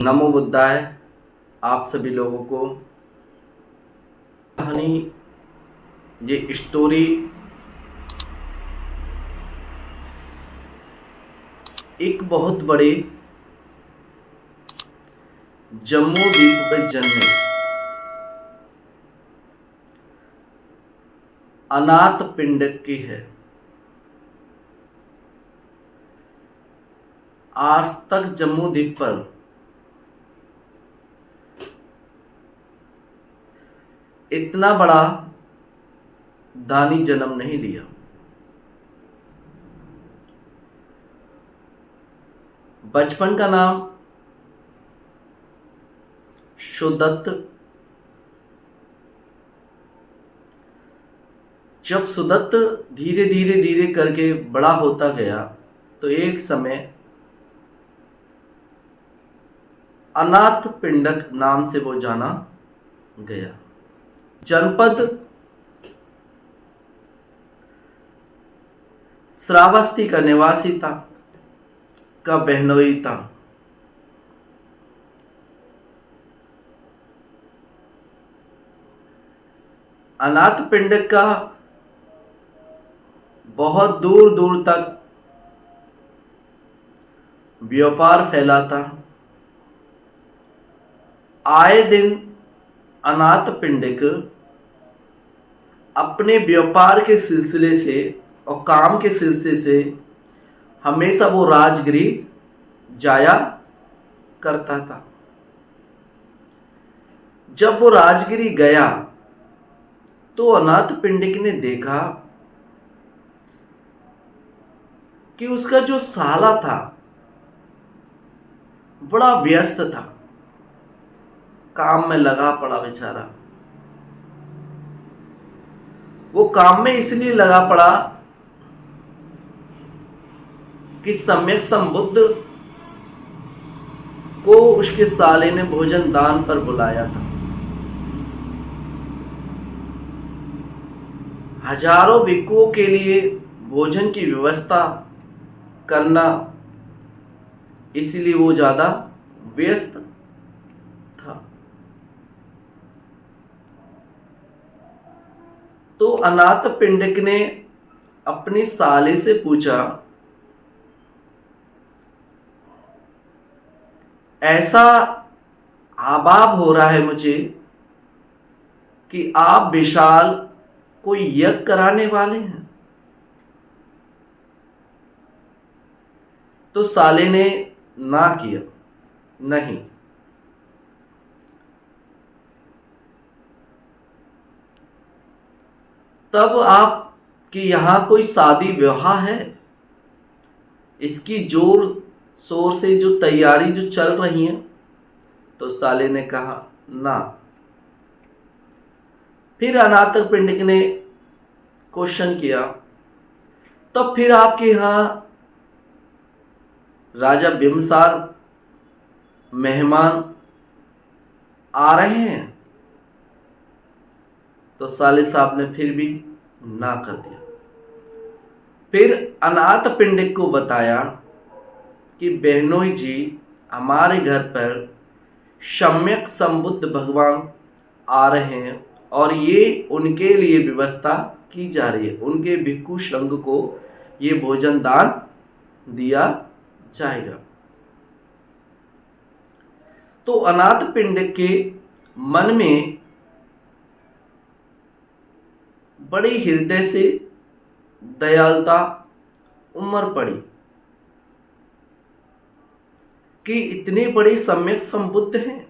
नमो बुद्धाय। आप सभी लोगों को कहानी, ये स्टोरी एक बहुत बड़े जम्मू द्वीप पर जन्मे अनाथ पिंडक की है। आज तक जम्मू द्वीप पर इतना बड़ा दानी जन्म नहीं लिया। बचपन का नाम सुदत्त। जब सुदत्त धीरे धीरे धीरे करके बड़ा होता गया तो एक समय अनाथ पिंडक नाम से वो जाना गया। जनपद श्रावस्ती का निवासी था, का बहनोई था। अनाथ पिंडक का बहुत दूर दूर तक व्यापार फैला था। आए दिन अनाथ पिंडक अपने व्यापार के सिलसिले से और काम के सिलसिले से हमेशा वो राजगृह जाया करता था। जब वो राजगृह गया तो अनाथ पिंडक ने देखा कि उसका जो साला था बड़ा व्यस्त था, काम में लगा पड़ा बेचारा। वो काम में इसलिए लगा पड़ा कि सम्यक संबुद्ध को उसके साले ने भोजन दान पर बुलाया था। हजारों भिक्षुओं के लिए भोजन की व्यवस्था करना, इसलिए वो ज्यादा व्यस्त था। तो अनाथ पिंडक ने अपनी साले से पूछा, ऐसा आभाव हो रहा है मुझे कि आप विशाल कोई यज्ञ कराने वाले हैं। तो साले ने ना किया, नहीं। तब आप कि यहाँ कोई शादी विवाह है, इसकी जोर शोर से जो तैयारी जो चल रही है। तो साले ने कहा ना। फिर अनाथ पिंडक ने क्वेश्चन किया, तब फिर आपके यहाँ राजा बिम्बसार मेहमान आ रहे हैं। तो साले साहब ने फिर भी ना कर दिया। फिर अनाथ पिंडक को बताया कि बहनोई जी, हमारे घर पर सम्यक संबुद्ध भगवान आ रहे हैं और ये उनके लिए व्यवस्था की जा रही है। उनके भिक्षु संघ को ये भोजन दान दिया जाएगा। तो अनाथ पिंडक के मन में बड़ी हृदय से दयालुता उमड़ पड़ी कि इतने बड़े सम्यक संबुद्ध हैं,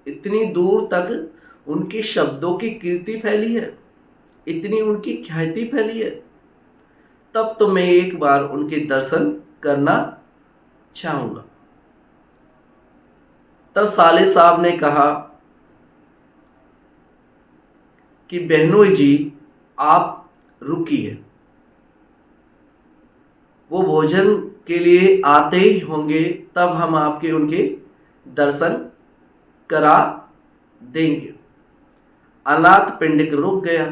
इतनी दूर तक उनके शब्दों की कीर्ति फैली है, इतनी उनकी ख्याति फैली है। तब तो मैं एक बार उनके दर्शन करना चाहूंगा। तब साले साहब ने कहा कि बहनोई जी, आप रुकिए, वो भोजन के लिए आते ही होंगे, तब हम आपके उनके दर्शन करा देंगे। अनाथ पिंडक रुक गया।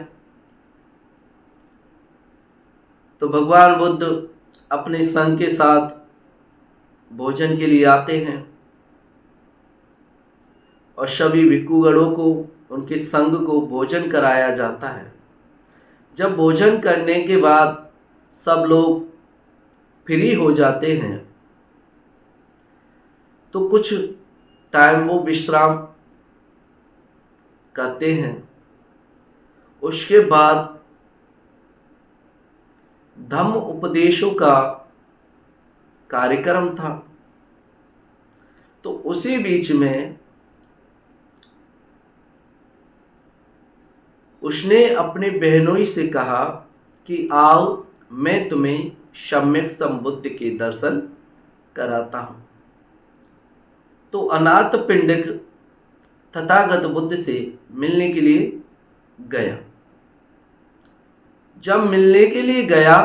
तो भगवान बुद्ध अपने संघ के साथ भोजन के लिए आते हैं। और सभी भिक्षुगणों को उनके संग को भोजन कराया जाता है। जब भोजन करने के बाद सब लोग फ्री हो जाते हैं तो कुछ टाइम वो विश्राम करते हैं। उसके बाद धम्म उपदेशों का कार्यक्रम था। तो उसी बीच में उसने अपने बहनोई से कहा कि आओ मैं तुम्हें सम्यक संबुद्ध के दर्शन कराता हूँ। तो अनाथ पिंडक तथागत बुद्ध से मिलने के लिए गया। जब मिलने के लिए गया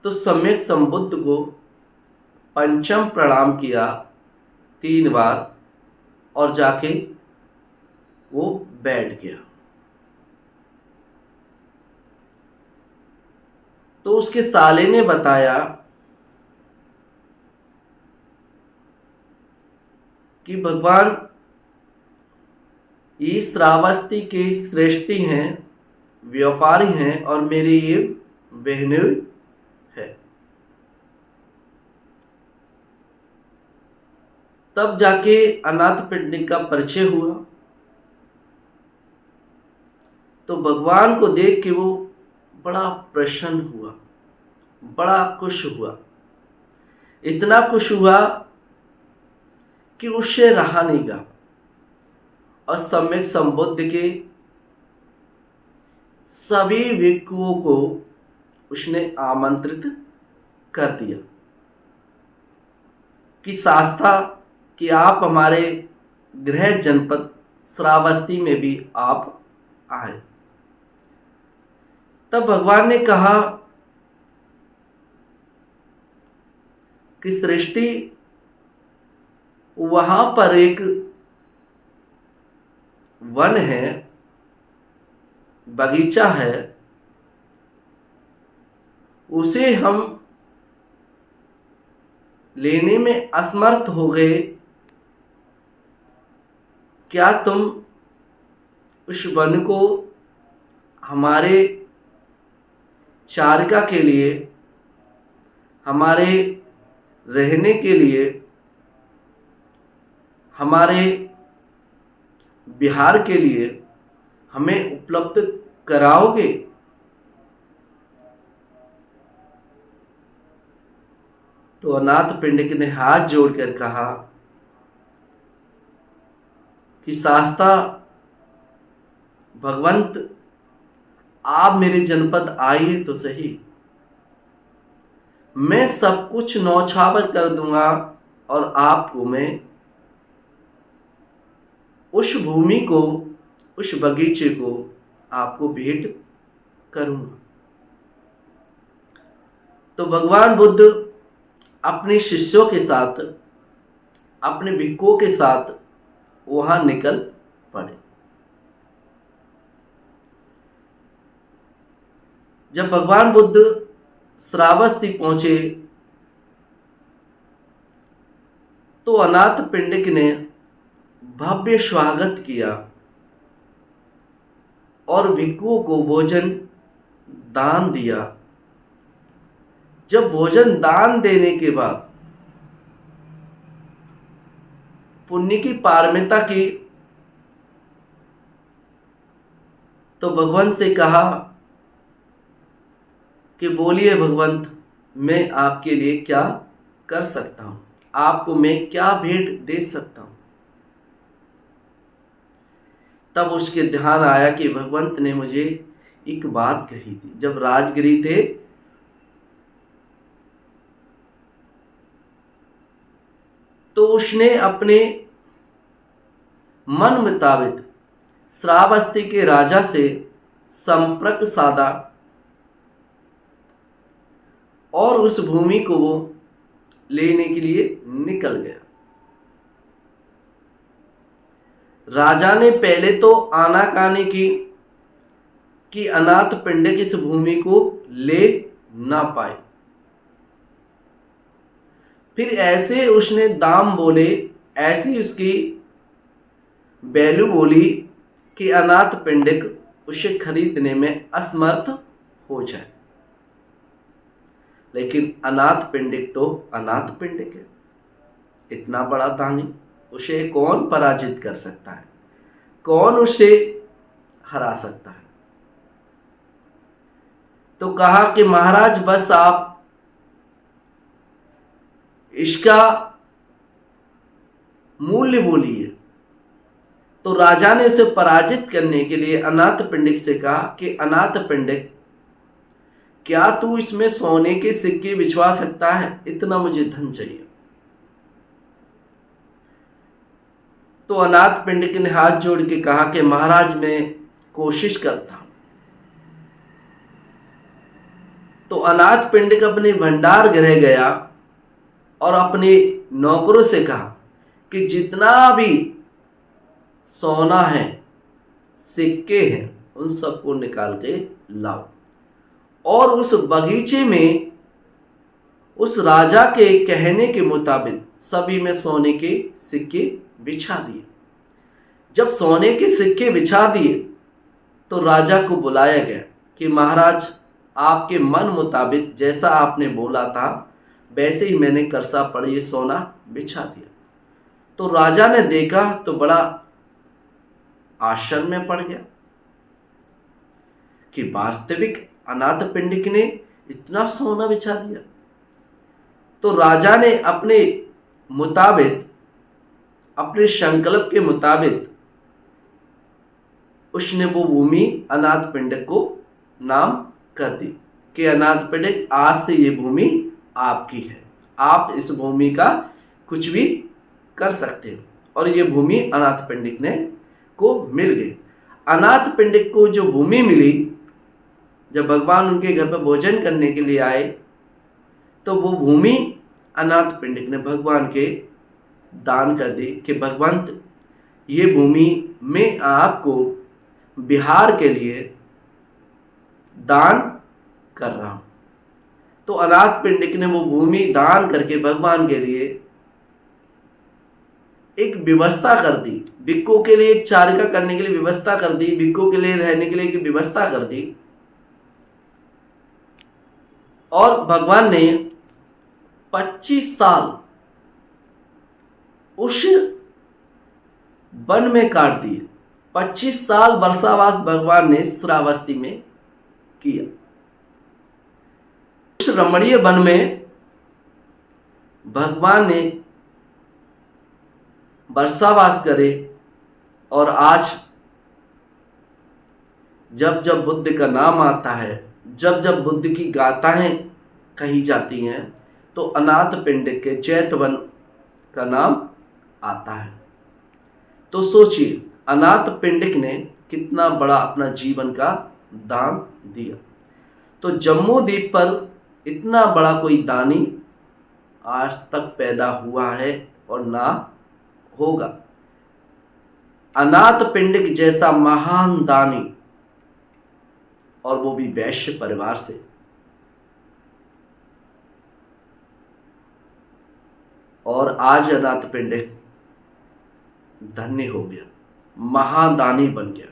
तो सम्यक संबुद्ध को पंचम प्रणाम किया 3 बार और जाके वो बैठ गया। तो उसके साले ने बताया कि भगवान ये श्रावस्ती के श्रेष्ठी हैं, व्यापारी हैं और मेरी ये बहनें है। तब जाके अनाथ पिंडिक का परिचय हुआ। तो भगवान को देख के वो बड़ा प्रसन्न हुआ, बड़ा खुश हुआ। इतना खुश हुआ कि उससे रहा नहीं गया और सम्यक संबुद्ध के सभी भिक्षुओं को उसने आमंत्रित कर दिया कि शास्त्रा कि आप हमारे गृह जनपद श्रावस्ती में भी आप आए। तब भगवान ने कहा कि सृष्टि वहां पर एक वन है, बगीचा है, उसे हम लेने में असमर्थ हो गए। क्या तुम उस वन को हमारे चारिका के लिए, हमारे रहने के लिए, हमारे बिहार के लिए हमें उपलब्ध कराओगे? तो अनाथ पिंडिक ने हाथ जोड़कर कहा कि शास्त्रा भगवंत, आप मेरे जनपद आइए तो सही, मैं सब कुछ नौछावर कर दूंगा और आपको मैं उस भूमि को, उस बगीचे को आपको भेंट करूंगा। तो भगवान बुद्ध अपने शिष्यों के साथ, अपने भिक्षुओं के साथ वहां निकल पड़े। जब भगवान बुद्ध श्रावस्ती पहुंचे तो अनाथ पिंडिक ने भव्य स्वागत किया और भिक्षुओं को भोजन दान दिया। जब भोजन दान देने के बाद पुण्य की पारमिता की तो भगवान से कहा कि बोलिए भगवंत, मैं आपके लिए क्या कर सकता हूं, आपको मैं क्या भेंट दे सकता हूं। तब उसके ध्यान आया कि भगवंत ने मुझे एक बात कही थी जब राजगिरी थे, तो उसने अपने मन मुताबिक श्रावस्ती के राजा से संपर्क साधा और उस भूमि को वो लेने के लिए निकल गया। राजा ने पहले तो आनाकानी की कि अनाथ पिंडिक इस भूमि को ले ना पाए, फिर ऐसे उसने दाम बोले, ऐसी उसकी वैल्यू बोली कि अनाथ पिंडिक उसे खरीदने में असमर्थ हो जाए। लेकिन अनाथ पिंडिक तो अनाथ पिंडिक है, इतना बड़ा दानी, उसे कौन पराजित कर सकता है, कौन उसे हरा सकता है। तो कहा कि महाराज बस आप इसका मूल्य बोलिए। तो राजा ने उसे पराजित करने के लिए अनाथ पिंडिक से कहा कि अनाथ पिंडिक, क्या तू इसमें सोने के सिक्के बिछवा सकता है? इतना मुझे धन चाहिए। तो अनाथ पिंडिक ने हाथ जोड़ के कहा कि महाराज मैं कोशिश करता हूं। तो अनाथ पिंडिक अपने भंडार गृह गया और अपने नौकरों से कहा कि जितना भी सोना है, सिक्के हैं, उन सबको निकाल के लाओ। और उस बगीचे में उस राजा के कहने के मुताबिक सभी में सोने के सिक्के बिछा दिए। जब सोने के सिक्के बिछा दिए तो राजा को बुलाया गया कि महाराज आपके मन मुताबिक जैसा आपने बोला था वैसे ही मैंने करसा पर ये सोना बिछा दिया। तो राजा ने देखा तो बड़ा आश्चर्य में पड़ गया कि वास्तविक अनाथ पिंडिक ने इतना सोना बिछा दिया। तो राजा ने अपने मुताबिक, अपने संकल्प के मुताबिक उसने वो भूमि अनाथ पिंडिक को नाम कर दी कि अनाथ पिंडिक आज से ये भूमि आपकी है, आप इस भूमि का कुछ भी कर सकते हो। और ये भूमि अनाथ पिंडिक ने को मिल गई। अनाथ पिंडिक को जो भूमि मिली, जब भगवान उनके घर पर भोजन करने के लिए आए तो वो भूमि अनाथ पिंडिक ने भगवान के दान कर दी कि भगवंत ये भूमि मैं आपको बिहार के लिए दान कर रहा हूं। तो अनाथ पिंडिक ने वो भूमि दान करके भगवान के लिए एक व्यवस्था कर दी, भिक्खु के लिए एक चारिका करने के लिए व्यवस्था कर दी, भिक्खु के लिए रहने के लिए एक व्यवस्था कर दी। और भगवान ने 25 साल उस वन में काट दिए। 25 साल वर्षावास भगवान ने श्रावस्ती में किया। उस रमणीय वन में भगवान ने वर्षावास करे। और आज जब जब बुद्ध का नाम आता है, जब जब बुद्ध की गाथाएं कही जाती हैं तो अनाथ पिंडिक के चैतवन का नाम आता है। तो सोचिए अनाथ पिंडिक ने कितना बड़ा अपना जीवन का दान दिया। तो जम्मू द्वीप पर इतना बड़ा कोई दानी आज तक पैदा हुआ है और ना होगा। अनाथ पिंडिक जैसा महान दानी, और वो भी वैश्य परिवार से। और आज अनाथ पिंडिक धन्य हो गया, महादानी बन गया,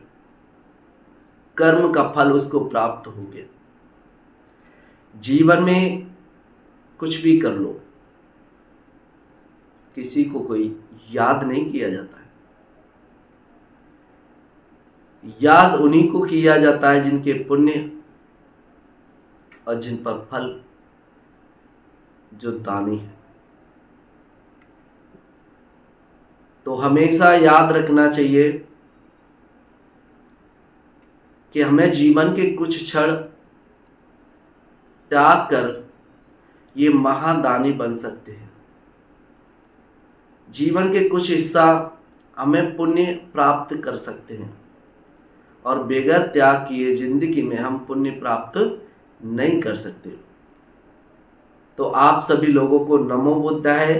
कर्म का फल उसको प्राप्त हो गया। जीवन में कुछ भी कर लो, किसी को कोई याद नहीं किया जाता है। याद उन्हीं को किया जाता है जिनके पुण्य और जिन पर फल जो दानी है। तो हमेशा याद रखना चाहिए कि हमें जीवन के कुछ क्षण त्याग कर ये महादानी बन सकते हैं। जीवन के कुछ हिस्सा हमें पुण्य प्राप्त कर सकते हैं और बगैर त्याग किए जिंदगी में हम पुण्य प्राप्त नहीं कर सकते। तो आप सभी लोगों को नमो बुद्धाय।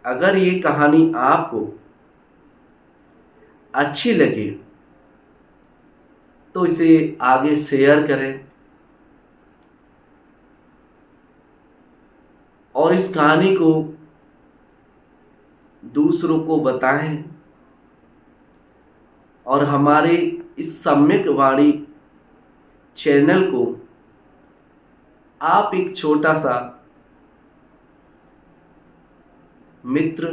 अगर ये कहानी आपको अच्छी लगे तो इसे आगे शेयर करें और इस कहानी को दूसरों को बताएं और हमारे इस सम्यक वाणी चैनल को आप एक छोटा सा मित्र,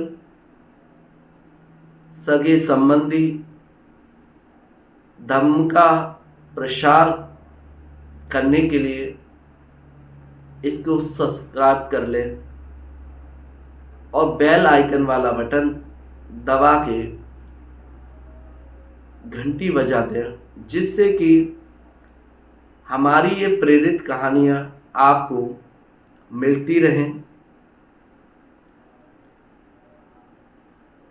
सगे संबंधी, धर्म का प्रसार करने के लिए इसको सब्सक्राइब कर लें और बेल आइकन वाला बटन दबा के घंटी बजा दें, जिससे कि हमारी ये प्रेरित कहानियाँ आपको मिलती रहें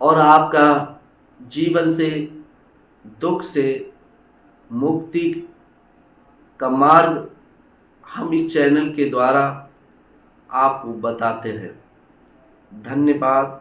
और आपका जीवन से, दुख से मुक्ति का मार्ग हम इस चैनल के द्वारा आपको बताते रहें। धन्यवाद।